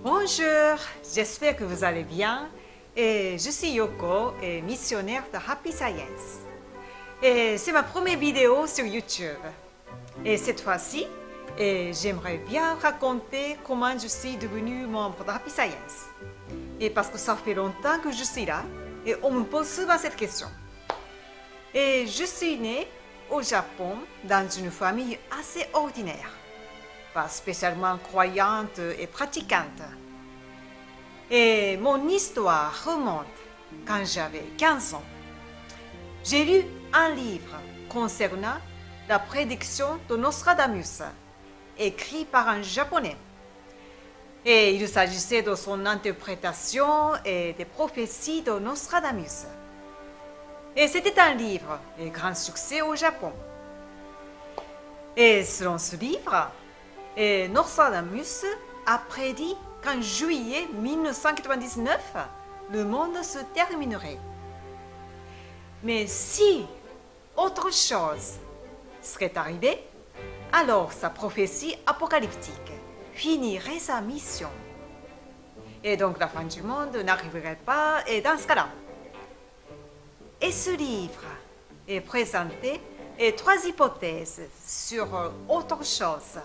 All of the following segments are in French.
Bonjour, j'espère que vous allez bien. Et je suis Yoko, missionnaire de Happy Science. Et c'est ma première vidéo sur YouTube. Et cette fois-ci, j'aimerais bien raconter comment je suis devenue membre de Happy Science. Et parce que ça fait longtemps que je suis là, et on me pose souvent cette question. Et je suis née au Japon dans une famille assez ordinaire, pas spécialement croyante et pratiquante. Et mon histoire remonte quand j'avais 15 ans. J'ai lu un livre concernant la prédiction de Nostradamus, écrit par un Japonais. Et il s'agissait de son interprétation et des prophéties de Nostradamus. Et c'était un livre de grand succès au Japon. Et selon ce livre, Nostradamus a prédit qu'en juillet 1999, le monde se terminerait. Mais si autre chose serait arrivé, alors sa prophétie apocalyptique finirait sa mission. Et donc la fin du monde n'arriverait pas, et dans ce cas-là. Et ce livre est présenté trois hypothèses sur autre chose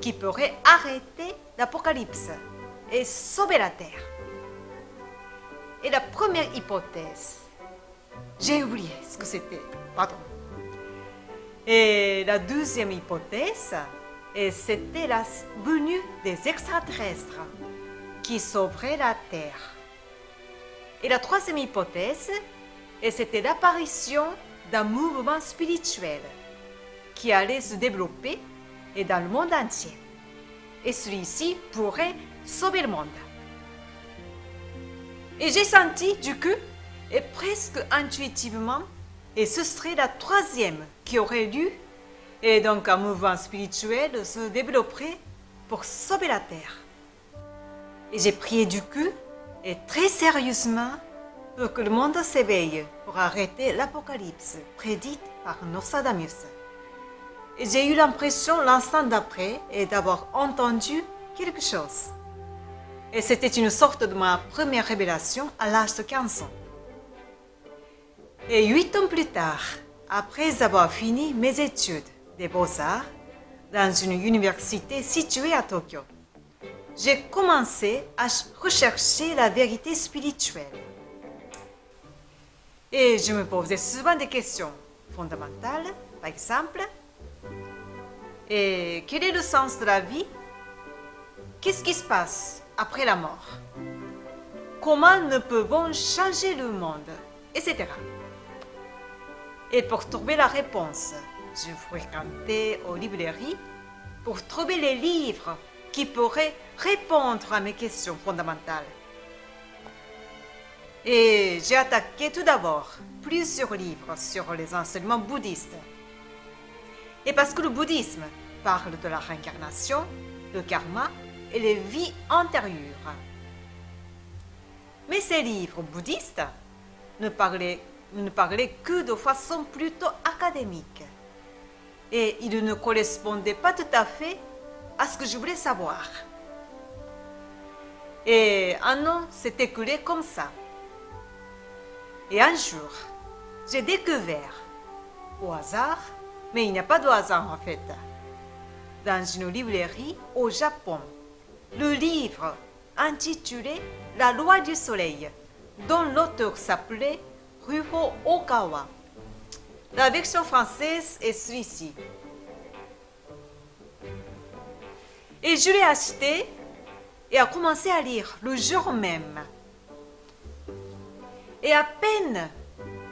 qui pourrait arrêter l'apocalypse et sauver la Terre. Et la première hypothèse, j'ai oublié ce que c'était, pardon. Et la deuxième hypothèse, c'était la venue des extraterrestres qui sauveraient la Terre. Et la troisième hypothèse, c'était l'apparition d'un mouvement spirituel qui allait se développer dans le monde entier. Et celui-ci pourrait sauver le monde. Et j'ai senti du coup, et presque intuitivement, et ce serait la troisième qui aurait dû, et donc un mouvement spirituel se développerait pour sauver la Terre. Et j'ai prié du coup, et très sérieusement, pour que le monde s'éveille pour arrêter l'apocalypse prédite par Nostradamus. Et j'ai eu l'impression l'instant d'après d'avoir entendu quelque chose. Et c'était une sorte de ma première révélation à l'âge de 15 ans. Et 8 ans plus tard, après avoir fini mes études des beaux-arts dans une université située à Tokyo, j'ai commencé à rechercher la vérité spirituelle. Et je me posais souvent des questions fondamentales, par exemple, et quel est le sens de la vie? Qu'est-ce qui se passe après la mort? Comment nous pouvons changer le monde? Etc. Et pour trouver la réponse, je fréquentais aux librairies pour trouver les livres qui pourraient répondre à mes questions fondamentales. Et j'ai attaqué tout d'abord plusieurs livres sur les enseignements bouddhistes. Et parce que le bouddhisme parle de la réincarnation, le karma et les vies antérieures. Mais ces livres bouddhistes ne parlaient que de façon plutôt académique. Et ils ne correspondaient pas tout à fait à ce que je voulais savoir. Et un an s'est écoulé comme ça. Et un jour, j'ai découvert, au hasard, mais il n'y a pas de hasard en fait, dans une librairie au Japon, le livre intitulé La loi du soleil, dont l'auteur s'appelait Ryuho Okawa. La version française est celui-ci. Et je l'ai acheté et a commencé à lire le jour même. Et à peine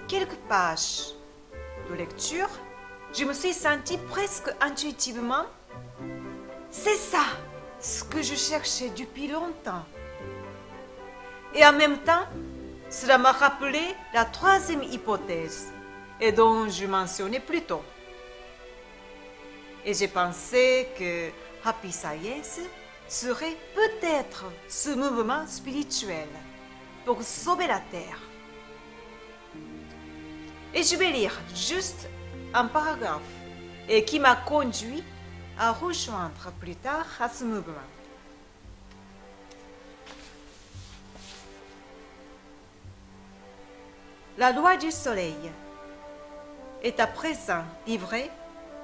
quelques pages de lecture, je me suis sentie presque intuitivement, c'est ça ce que je cherchais depuis longtemps. Et en même temps, cela m'a rappelé la troisième hypothèse, et dont je mentionnais plus tôt. Et j'ai pensé que Happy Science serait peut-être ce mouvement spirituel pour sauver la Terre. Et je vais lire juste un paragraphe et qui m'a conduit à rejoindre plus tard à ce mouvement. La loi du soleil est à présent livrée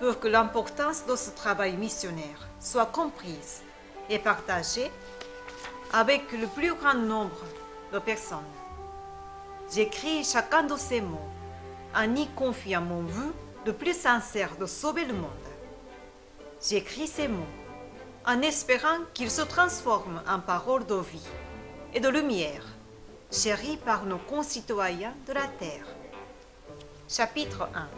pour que l'importance de ce travail missionnaire soit comprise et partagée avec le plus grand nombre de personnes. J'écris chacun de ces mots en y confiant mon vœu le plus sincère de sauver le monde. J'écris ces mots en espérant qu'ils se transforment en paroles de vie et de lumière, chéries par nos concitoyens de la Terre. Chapitre 1.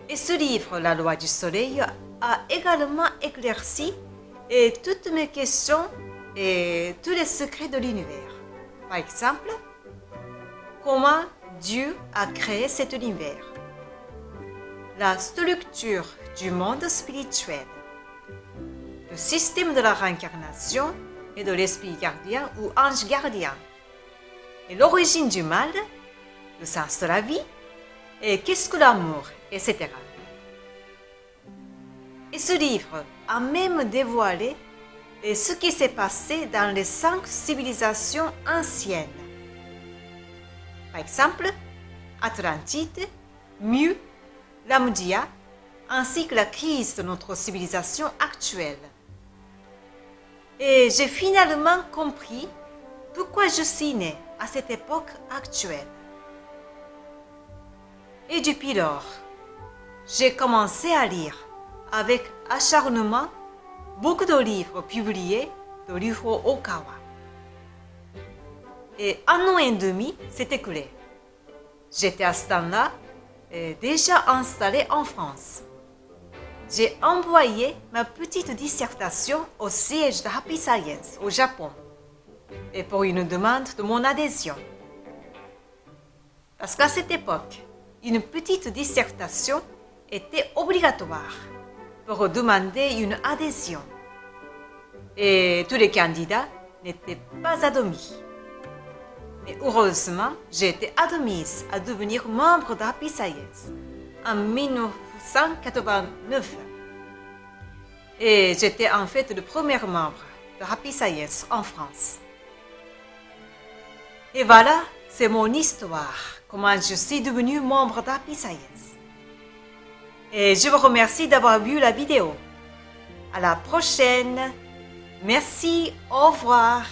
Et ce livre, La loi du soleil, a également éclairci toutes mes questions et tous les secrets de l'univers. Par exemple, comment Dieu a créé cet univers, la structure du monde spirituel, le système de la réincarnation et de l'esprit gardien ou ange gardien, et l'origine du mal, le sens de la vie, et qu'est-ce que l'amour, etc. Et ce livre a même dévoilé ce qui s'est passé dans les 5 civilisations anciennes. Par exemple, Atlantide, Mu, l'Amdia, ainsi que la crise de notre civilisation actuelle. Et j'ai finalement compris pourquoi je suis né à cette époque actuelle. Et depuis lors, j'ai commencé à lire avec acharnement beaucoup de livres publiés de Ryuho Okawa. Et 1 an et demi s'est écoulé. J'étais à ce temps-là déjà installée en France. J'ai envoyé ma petite dissertation au siège de Happy Science au Japon et pour une demande de mon adhésion. Parce qu'à cette époque, une petite dissertation était obligatoire pour demander une adhésion. Et tous les candidats n'étaient pas admis. Et heureusement, j'ai été admise à devenir membre de Happy Science en 1989. Et j'étais en fait le premier membre de Happy Science en France. Et voilà, c'est mon histoire, comment je suis devenue membre de Happy Science. Et je vous remercie d'avoir vu la vidéo. À la prochaine. Merci, au revoir.